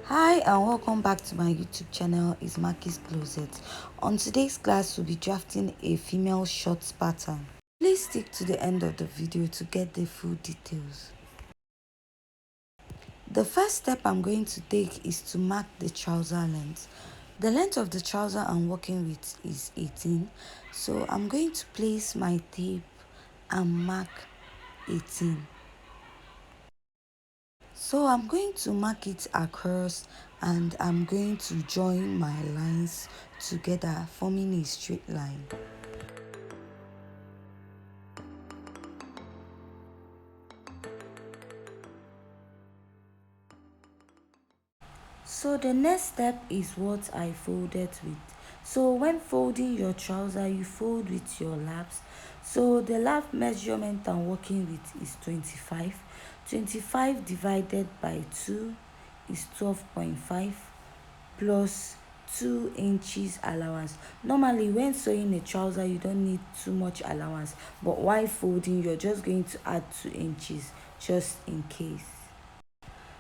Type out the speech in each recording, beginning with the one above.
Hi and welcome back to my YouTube channel. It's Maki's Closet. On today's class, we'll be drafting a female shorts pattern. Please stick to the end of the video to get the full details. The first step I'm going to take is to mark the trouser length. The length of the trouser I'm working with is 18, so I'm going to place my tape and mark 18. So I'm going to mark it across and I'm going to join my lines together, forming a straight line. So the next step is what I folded with. So when folding your trouser, you fold with your laps. So the lap measurement I'm working with is 25. 25 divided by 2 is 12.5 plus 2 inches allowance. Normally when sewing a trouser, you don't need too much allowance, but while folding, you're just going to add 2 inches just in case.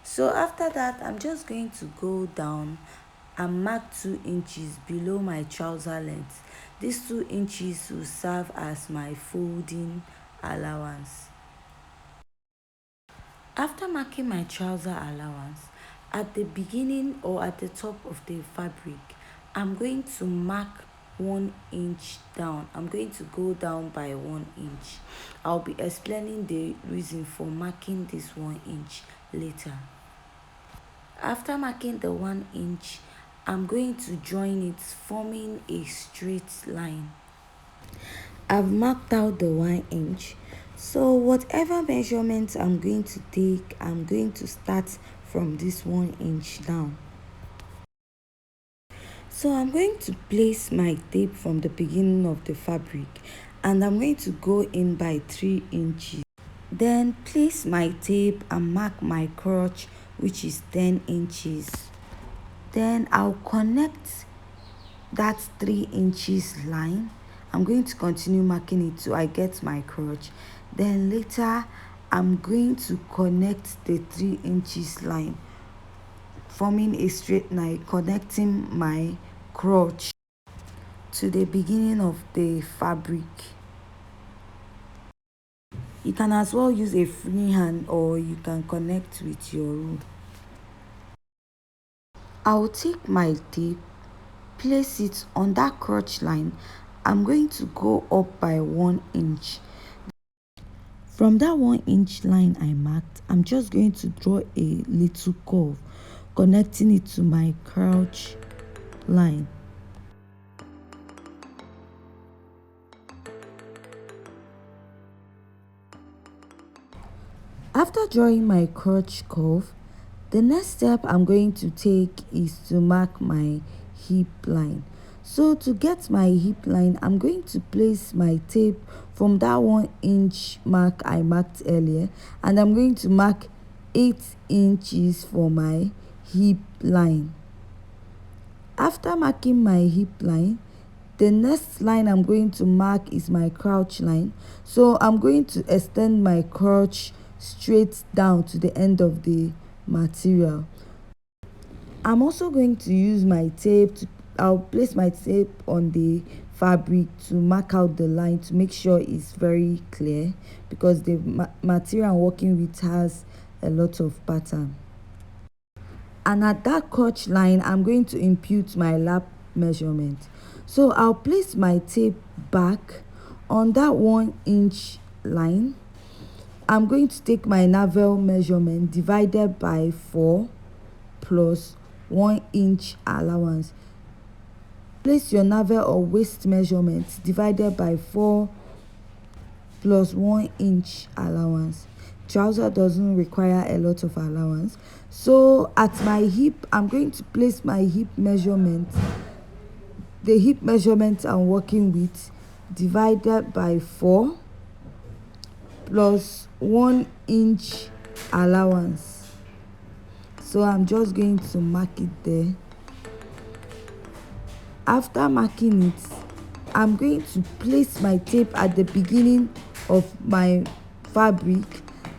So after that, I'm just going to go down and mark 2 inches below my trouser length. These 2 inches will serve as my folding allowance. After marking my trouser allowance, at the beginning or at the top of the fabric, I'm going to mark 1 inch down. I'm going to go down by 1 inch. I'll be explaining the reason for marking this 1 inch later. After marking the 1 inch, I'm going to join it, forming a straight line. I've marked out the 1 inch. So whatever measurement I'm going to take, I'm going to start from this 1 inch down. So I'm going to place my tape from the beginning of the fabric and I'm going to go in by 3 inches. Then place my tape and mark my crotch, which is 10 inches. Then I'll connect that 3 inches line. I'm going to continue marking it till I get my crotch. Then later I'm going to connect the 3 inches line, forming a straight line, connecting my crotch to the beginning of the fabric. You can as well use a free hand or you can connect with your rule. I'll take my tape, place it on that crotch line. I'm going to go up by 1 inch. From that 1 inch line I marked, I'm just going to draw a little curve, connecting it to my crotch line. After drawing my crotch curve, the next step I'm going to take is to mark my hip line. So to get my hip line, I'm going to place my tape from that 1 inch mark I marked earlier, and I'm going to mark 8 inches for my hip line. After marking my hip line, the next line I'm going to mark is my crotch line. So I'm going to extend my crotch straight down to the end of the material. I'm also going to use my tape I'll place my tape on the fabric to mark out the line to make sure it's very clear, because the material I'm working with has a lot of pattern. And at that crotch line, I'm going to impute my lap measurement. So I'll place my tape back on that 1 inch line. I'm going to take my navel measurement divided by 4 plus 1 inch allowance. Place your navel or waist measurement divided by 4 plus 1 inch allowance. Trouser doesn't require a lot of allowance. So at my hip, I'm going to place my hip measurement, the hip measurement I'm working with, divided by 4 plus 1 inch allowance. So I'm just going to mark it there. After marking it, I'm going to place my tape at the beginning of my fabric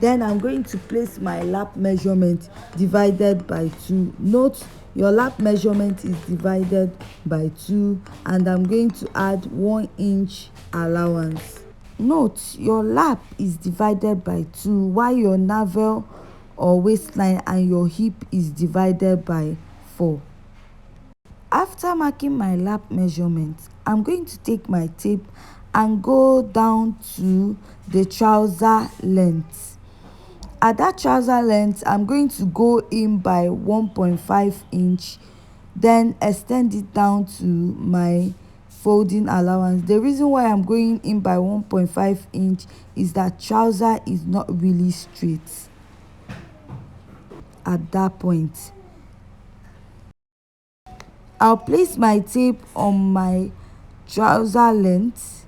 Then I'm going to place my lap measurement divided by 2. Note your lap measurement is divided by 2, and I'm going to add 1 inch allowance. Note your lap is divided by 2 while your navel or waistline and your hip is divided by 4. After marking my lap measurement, I'm going to take my tape and go down to the trouser length. At that trouser length, I'm going to go in by 1.5 inch, then extend it down to my folding allowance. The reason why I'm going in by 1.5 inch is that trouser is not really straight at that point. I'll place my tape on my trouser length.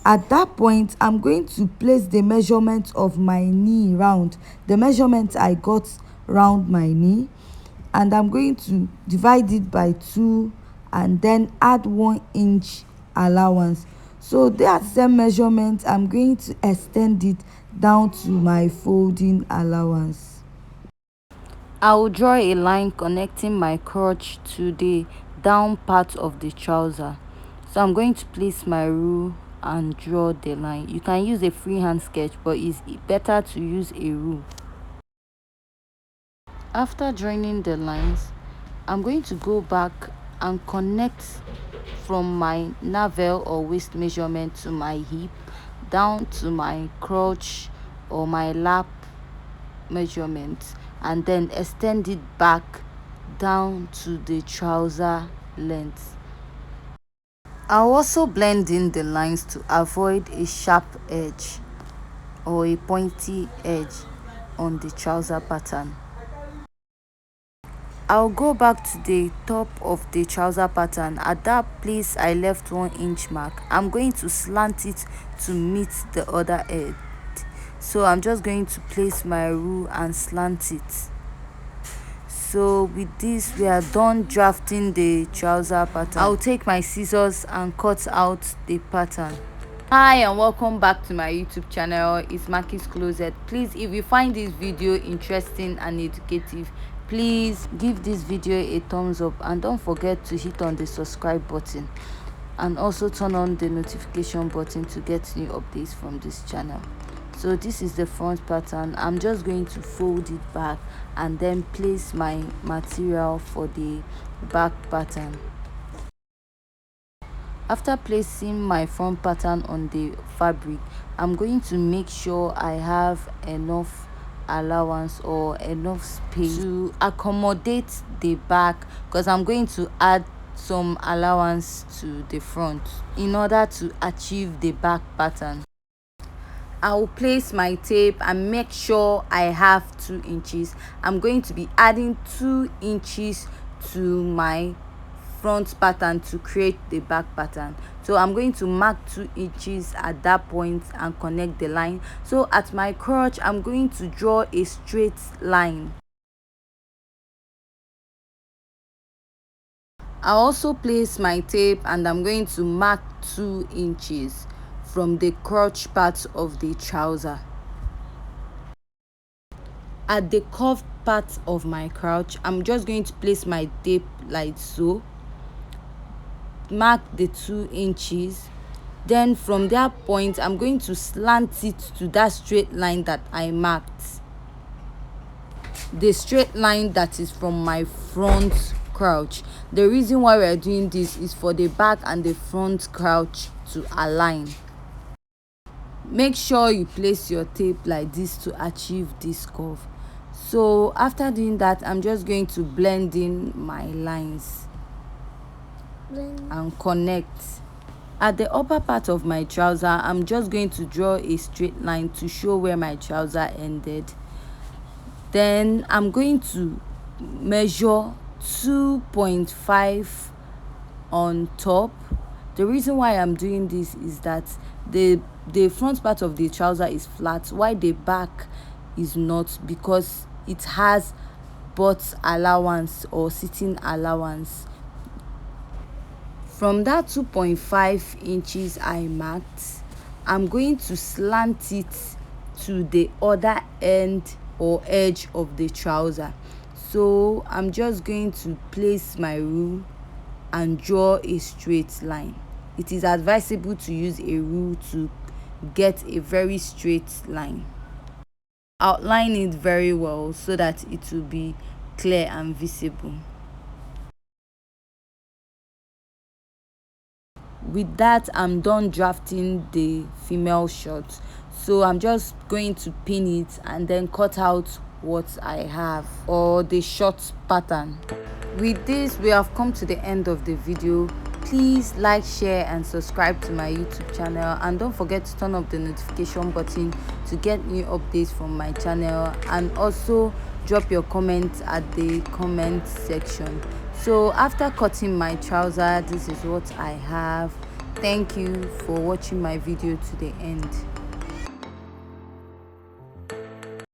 At that point, I'm going to place the measurement of my knee round, the measurement I got round my knee, and I'm going to divide it by 2 and then add 1 inch allowance. So that same measurement, I'm going to extend it down to my folding allowance. I will draw a line connecting my crotch to the down part of the trouser. So I'm going to place my rule and draw the line. You can use a freehand sketch, but it's better to use a rule. After joining the lines, I'm going to go back and connect from my navel or waist measurement to my hip down to my crotch or my lap measurement, and then extend it back down to the trouser length. I'll also blend in the lines to avoid a sharp edge or a pointy edge on the trouser pattern. I'll go back to the top of the trouser pattern. At that place I left 1 inch mark, I'm going to slant it to meet the other edge. So I'm just going to place my rule and slant it. So with this, we are done drafting the trouser pattern. I'll take my scissors and cut out the pattern. Hi and welcome back to my YouTube channel. It's Maki's Closet. Please, if you find this video interesting and educative, please give this video a thumbs up and don't forget to hit on the subscribe button and also turn on the notification button to get new updates from this channel. So this is the front pattern. I'm just going to fold it back and then place my material for the back pattern. After placing my front pattern on the fabric, I'm going to make sure I have enough allowance or enough space to accommodate the back, because I'm going to add some allowance to the front in order to achieve the back pattern. I will place my tape and make sure I have 2 inches. I'm going to be adding 2 inches to my front pattern to create the back pattern. So I'm going to mark 2 inches at that point and connect the line. So at my crotch, I'm going to draw a straight line. I also place my tape and I'm going to mark 2 inches from the crotch part of the trouser. At the curved part of my crotch, I'm just going to place my tape like so, mark the 2 inches, then from that point I'm going to slant it to that straight line that I marked, the straight line that is from my front crotch. The reason why we are doing this is for the back and the front crotch to align. Make sure you place your tape like this to achieve this curve. So after doing that, I'm just going to blend in my lines and connect. At the upper part of my trouser, I'm just going to draw a straight line to show where my trouser ended. Then I'm going to measure 2.5 on top. The reason why I'm doing this is that the front part of the trouser is flat while the back is not, because it has butt allowance or sitting allowance. From that 2.5 inches I marked, I'm going to slant it to the other end or edge of the trouser. So I'm just going to place my rule and draw a straight line. It is advisable to use a rule to get a very straight line. Outline it very well so that it will be clear and visible. With that, I'm done drafting the female short, so I'm just going to pin it and then cut out what I have, or the short pattern. With this, we have come to the end of the video. Please like, share and subscribe to my YouTube channel, and don't forget to turn up the notification button to get new updates from my channel, and also drop your comments at the comment section. So after cutting my trouser, this is what I have. Thank you for watching my video to the end.